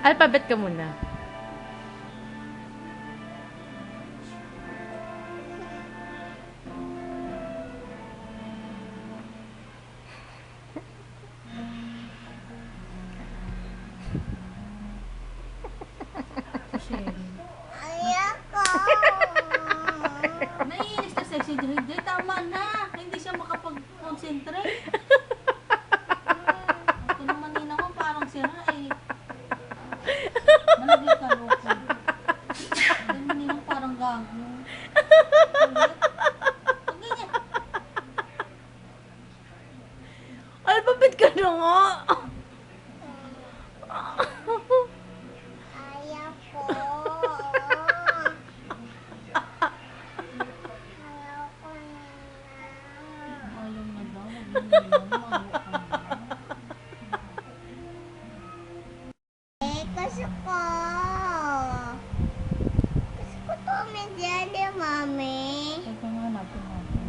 Alphabet ka muna. Ayoko. Naiinis na sexy Hindi, tama na. Hindi siya makapag-concentrate. Ito naman nina ko, parang sira eh. Malagay ka loko. Ito naman nina ko, parang gago. Ulit. Pag ganyan. Alphabet ka na nga. Ayoko. Ayoko na. Ayaw na daw. Ayaw na daw. Gusto ko. Gusto ko Tom and Jerry, Mami. Ito nga natin natin.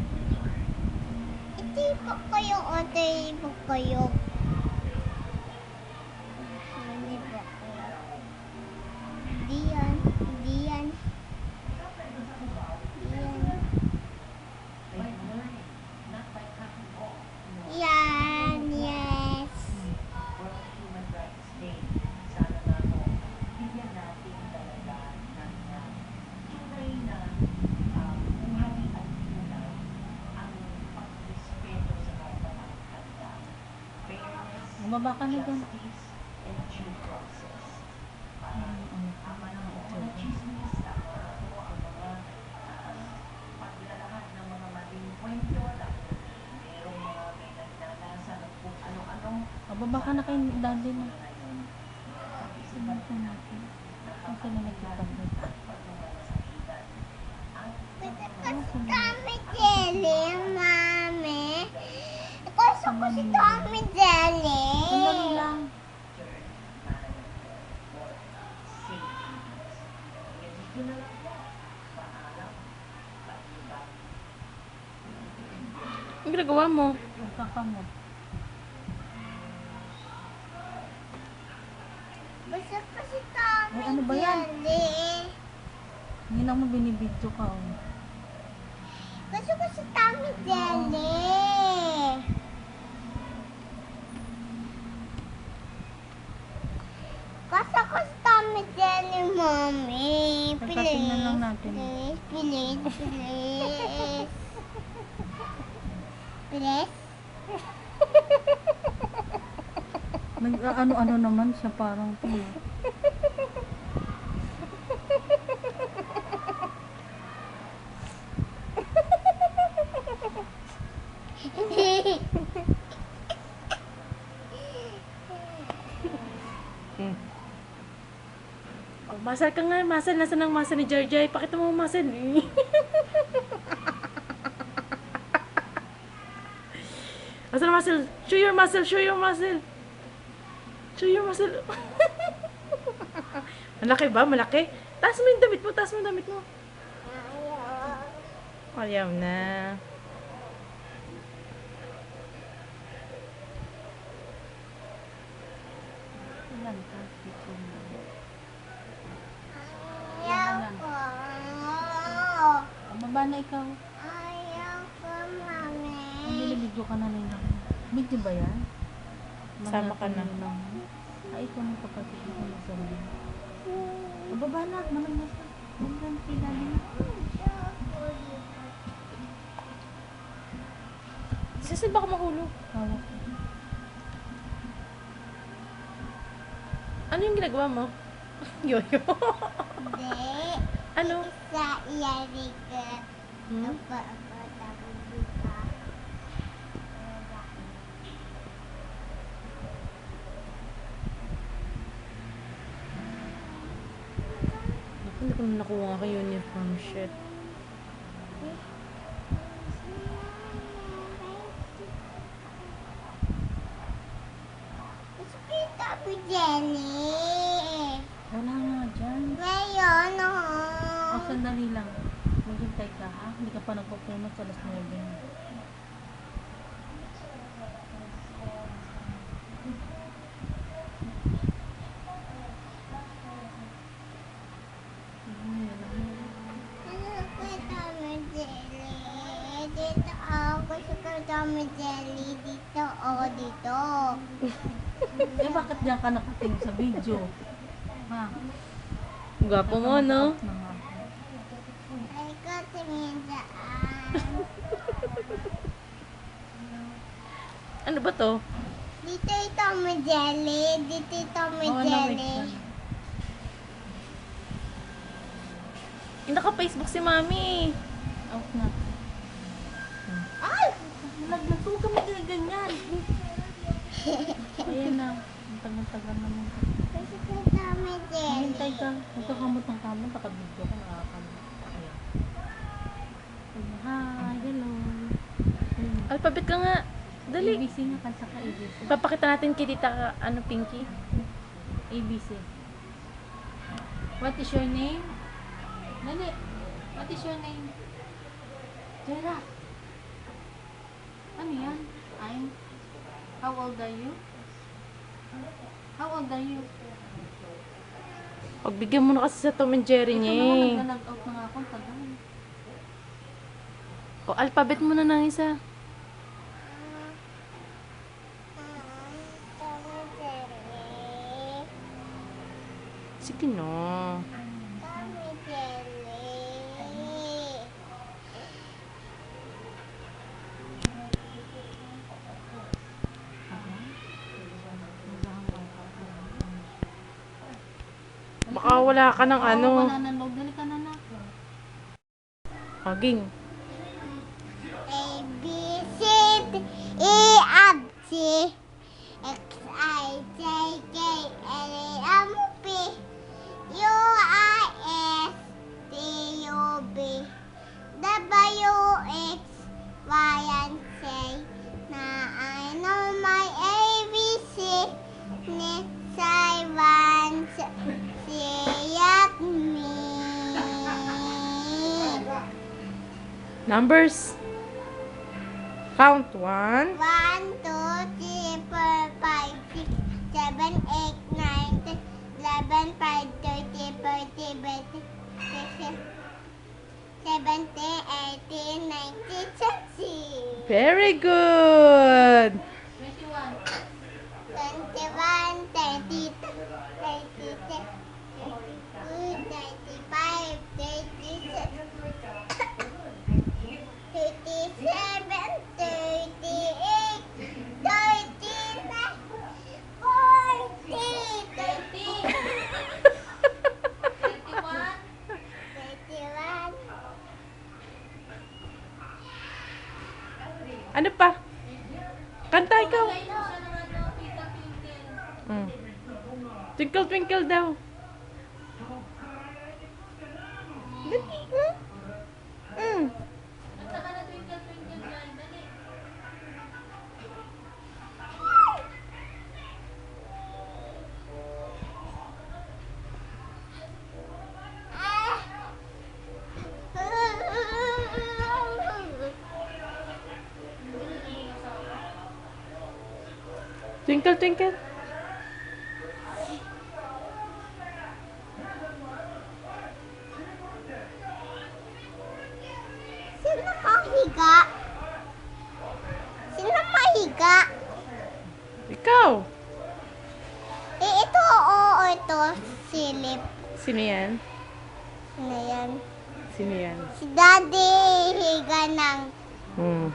Itipok kayo o itipok kayo. Itipok kayo. Hindi yan. Hindi yan. Hindi yan. Yan. Yes. Bumaba ka na dyan. Baba ka na kay daddy na. Sino ka natin? Kung sila nagkipagod. Gusto ko si Tommy Jelly, Mami. Gusto ko si Tommy Jelly. Sandali lang. Ang ginagawa mo? Magkakamot. Gusto ko si Tommy Ay, ano ba yan? Jelly. Hindi lang mo binibidyo ka, oh. Gusto ko si Tommy Jelly. Gusto ko si Tommy Jelly, Mommy. Pagkatingnan lang natin. Please, please. Please. Nag-ano-ano naman siya parang tuyo. Oh, masal ka nga, masal. Nasaan ang masal ni Jarjay? Pakita mo ang masal. Nasaan ang masal? Show your muscle, show your muscle. Show your muscle. Malaki ba? Malaki? Taas mo yung damit mo, taas mo yung damit mo. Ayaw na. Ilan ka? Picture mo. Ayoko. Baba na ikaw. Ayoko, Mami. Binibidyo ka na lang. Video ba yan? Sama ka na. Ay, ito ng kapatid ko na sa mga. Baba na. Manang nasa. Manang pinali. Saan baka mahulog? Hawak. Ano yung ginagawa mo? Yoyo. Hindi. Ano? Isa iyari ka. Hmm? Apa, tapos dito. Hindi ko na nakuha ka uniform shit. Gusto ko yung Tommy Jelly. Wala nga dyan. Ngayon, oh. O, sandali lang. Maghintay ka ha. Hindi ka pa nagpupunod sa alas 9. Tom and Jerry dito o dito. Eh, bakit diyan ka nakatingin sa video? Ha? Gwapo mo, no? Out na nga. Ay ko tingin saan. Ano ba to? Dito yung Tom and Jerry. Dito yung Tom and Oo, Jerry. Naka-Facebook si Mami. Out na. Ay! Naglato ka mo ganyan. Ayan na. Ang tagal-tagal naman. Kasi ko Tom and Jerry. Hintay ka. Magkakamot ng kamot. Nakabidyo ka. Nakakamot. Ayan. Hi, hello. Alphabet ka nga. Dali. ABC nga. Kansa ka ABC. Papakita natin kay Tita, Pinky. ABC. What is your name? Dali. What is your name? Jera. Ano yan? How old are you? How old are you? Pagbigyan mo na kasi sa Tom and Jerry Ito niya naman, eh. nagla-log out na nga ako. Tagal. O, alphabet mo na ng isa. Tom and Jerry. Sige no. Tom and Jerry. Baka wala ka ng ano. Wala na log. Dali ka na na. Aging. A, B, C, D, E, F, G, X, I, J, K, L, M, P, U, I, S, T, U, B, W, X, Y, and Z. Now I know my ABC. Next I want to see at me. Numbers. Count 1. 1, 2, 3, 4, 5, 6, 7, 8, 9, 10, 11, 12, 13, 14, 15, 16, 17, 18, 19, 20. Very good. 21. 21, 22, 23, 24, 25, 26, 37, 38, 39, 40, 30. 31. 31. Ano pa? Kanta ikaw. Lagay mo siya ng ano, Tita Twinkle. Mm. Twinkle, twinkle daw. Dali. Mm. Kanta ka na Twinkle Twinkle Light. Dali. Twinkle, twinkle. Sino mahiga? Sino mahiga? Ikaw. Eh, ito oo, ito. Silip. Sino yan? Ano yan? Sino yan? Si Daddy higa ng... Hmm.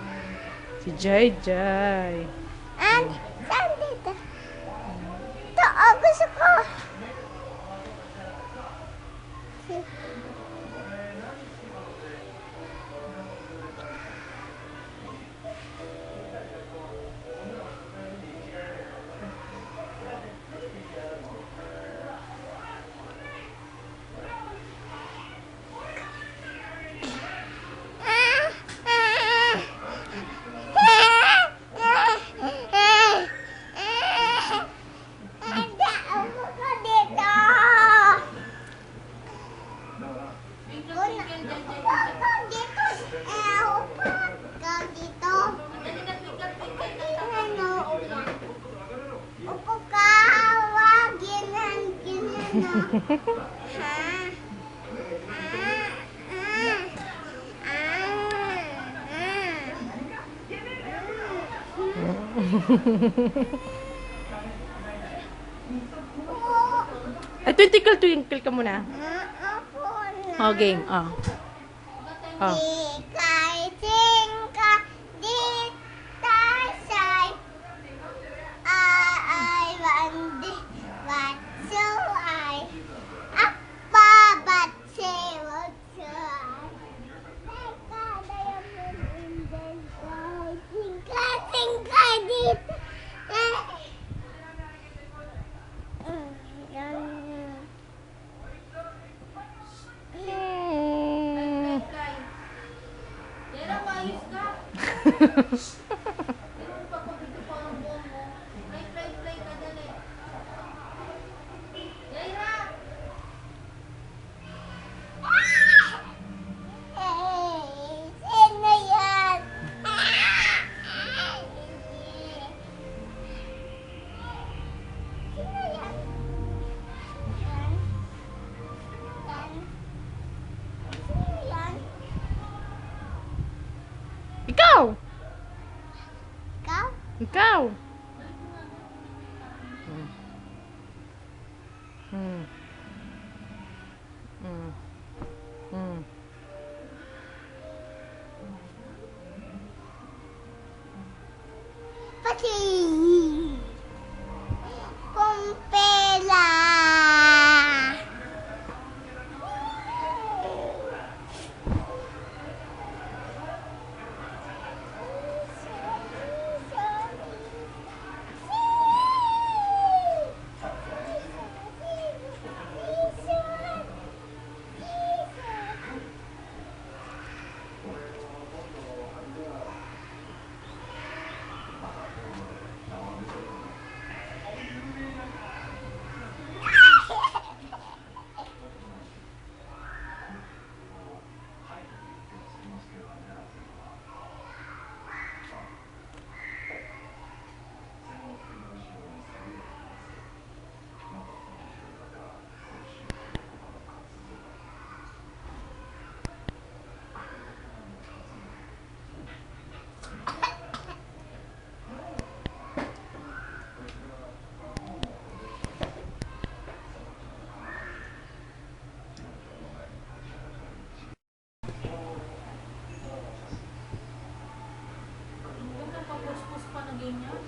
Si Jai Jai. Saan dito? Ito, oh, gusto ko. Ay, twinkle, twinkle ka muna. Ako na. Oh, game. Oh. Oh. Di kay tingka, di tasay. Ay, wandi, what so I. Apa, but say what so I. Teka, diamond in the sky. Tingka, tingka, di. Sino yan? Sino yan? Yan. Yan. Sino yan? Ikaw! Ikaw? Ikaw! Hmm. Hmm. Hmm. Pati. Kumpela. Napapus-pus pa na ganyan.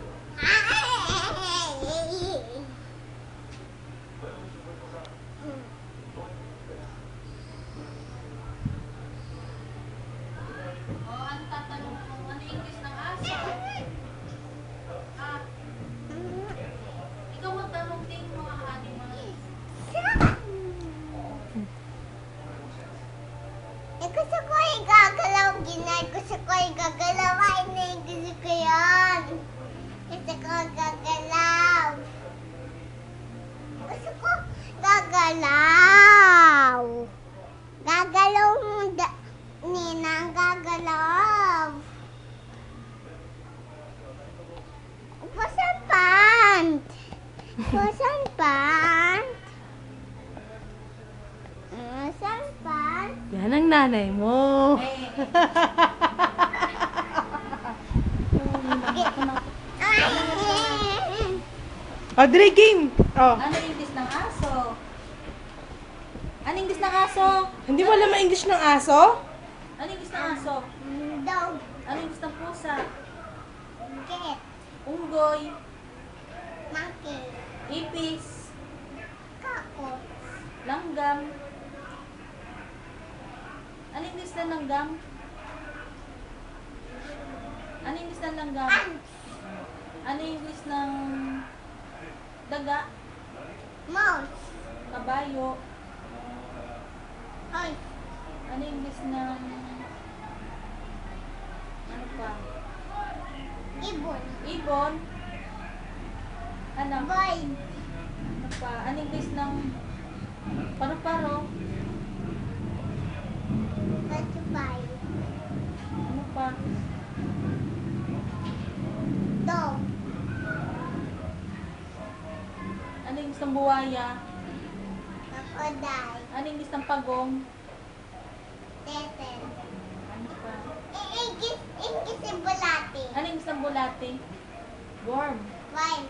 O, ang tatanong mo, ano English ng aso? Ah, ikaw magtanong din mga animals. Gusto ko igagalaw, Ginay. Gusto ko igagalaw. Ay, gusto ko yan. Gusto ko gagalaw. Gusto ko gagalaw. Gagalaw mo, Ninang, gagalaw. Pusan pant. Pusan pant. Pusan pant. Yan ang nanay mo. Audrey, game! Oh. Ano English ng aso? Ano English ng aso? Hindi mo alam ang English ng aso? Ano English ng aso? Dog. Ano English ng pusa? Cat. Unggoy, Monkey. ipis, Kako. langgam. Ano English ng langgam? Ano English ng langgam? Ant. Ano English ng daga? Mouse. Kabayo? Horse. Ano English ng ano pa? Ibon. Ibon? Ano? Bird. Ano pa? Ano English ng paru-paro? Butterfly. Ano pa? Dog. Ano English ng buwaya? Crocodile. Ano English ng pagong? Turtle. Ano pa? Ingis bulati. Ano English ng bulate? Worm. Why?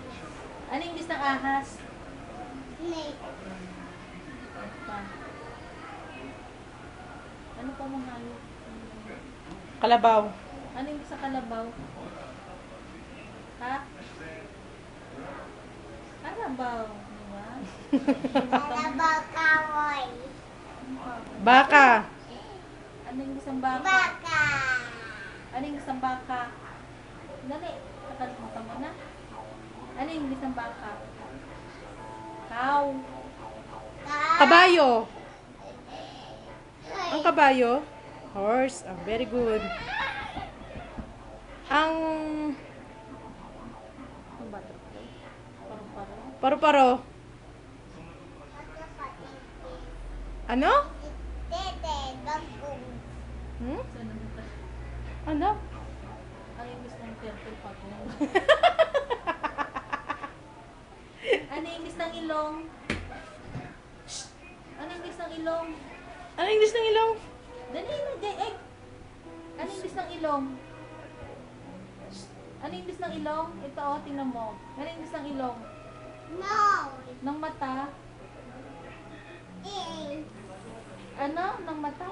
Ano yung English ng ahas? Snake. Pa. Ano pa mga hayop? Kalabaw. Ano yung sa kalabaw? Ha? Kalabaw. Diba? Kalabaw kawoy. Baka. Ano yung isang baka? Baka. Ano yung isang baka? Dali. Nakalimutan mo na. Ano yung isang baka? Cow. Kabayo. Ang kabayo? Horse. Oh, very good. Ang Ang butterfly. Parang-parang. paru-paro. Ano? Tete, bangkong. Hmm? Saan naman tayo? Ano? Ay, yung gusto ng turtle pag Ano yung gusto ng ilong? Ano yung gusto ng ilong? Ano English ng ilong? Dali na, ay! Ano yung gusto ng ilong? Ano yung gusto ng ilong? Ito, oh, tingnan mo. Ano yung gusto ng ilong? No. Ng mata? Eh. Ano? Ng mata?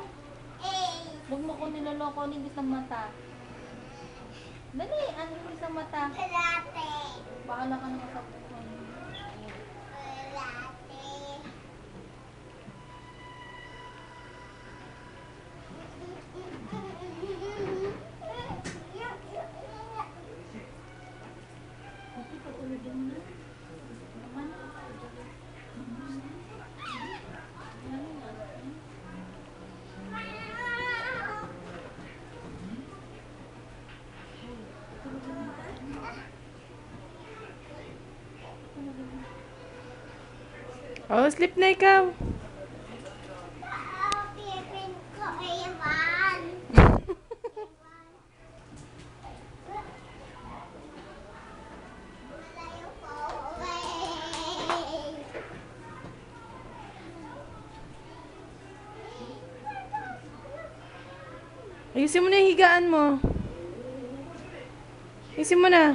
Eh. Huwag mo ko niloloko. Ano yung gusto ng mata? Dali, ano yung gusto ng mata? Latte. Bahala ka naman sa buhay. Latte. Okay, patuloy din na. Naman. Oh, sleep na ikaw. Pipin ko, Evan. Malayo po, away. Ayusin mo na yung higaan mo. Ayusin mo na.